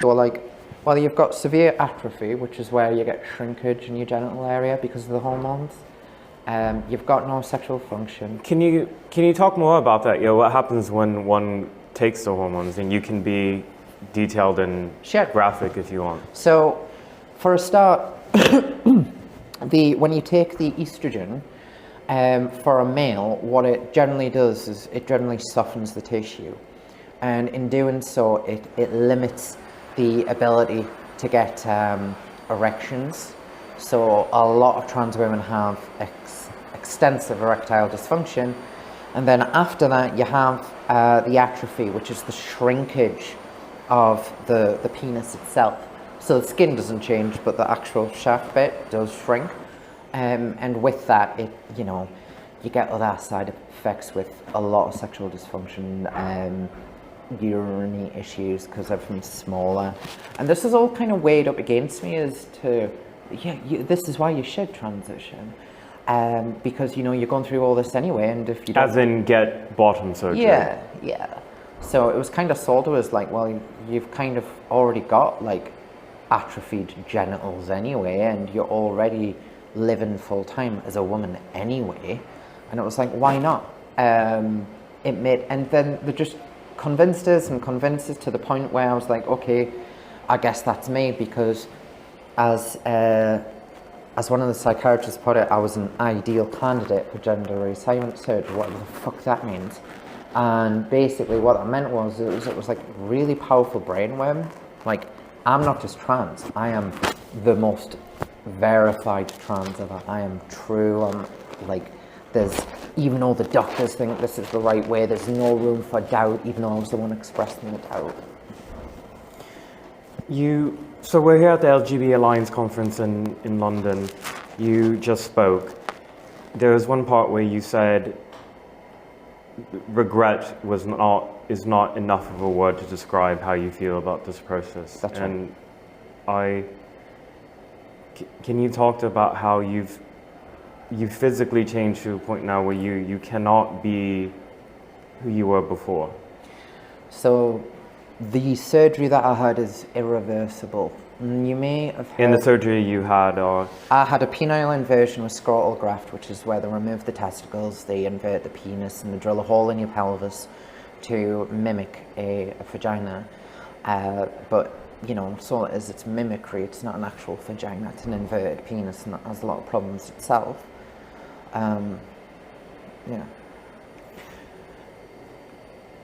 Or like, well, you've got severe atrophy, which is where you get shrinkage in your genital area because of the hormones. You've got no sexual function. Can you talk more about that? Yeah, what happens when one takes the hormones? And you can be detailed and graphic if you want. So, for a start, when you take the estrogen, for a male, what it generally does is it generally softens the tissue, and in doing so, it limits the ability to get erections. So a lot of trans women have extensive erectile dysfunction, and then after that you have the atrophy, which is the shrinkage of the penis itself. So the skin doesn't change, but the actual shaft bit does shrink, and with that, you get other side effects with a lot of sexual dysfunction, urinary issues because everything's smaller, and this is all kind of weighed up against me as to, this is why you should transition, because you're going through all this anyway, and if you don't, as in get bottom surgery. Yeah. So it was kind of sold to us like, well, you've kind of already got like atrophied genitals anyway, and you're already living full time as a woman anyway, and it was like, why not? And then they just convinced us to the point where I was like, okay, I guess that's me, because as one of the psychiatrists put it, I was an ideal candidate for gender reassignment surgery, whatever the fuck that means. And basically what that meant was, it was like really powerful brainworm. Like, I'm not just trans, I am the most verified trans ever. I am true. I'm like, even though the doctors think this is the right way, there's no room for doubt, even though I was the one expressing the doubt. So we're here at the LGBT Alliance conference in London. You just spoke. There was one part where you said regret is not enough of a word to describe how you feel about this process. That's right. And can you talk about how you've physically changed to a point now where you cannot be who you were before? So the surgery that I had is irreversible. You may have heard... In the surgery you had, or... I had a penile inversion with scrotal graft, which is where they remove the testicles, they invert the penis, and they drill a hole in your pelvis to mimic a vagina. But, so it is, it's mimicry, it's not an actual vagina, it's an inverted penis, and that has a lot of problems itself. Yeah.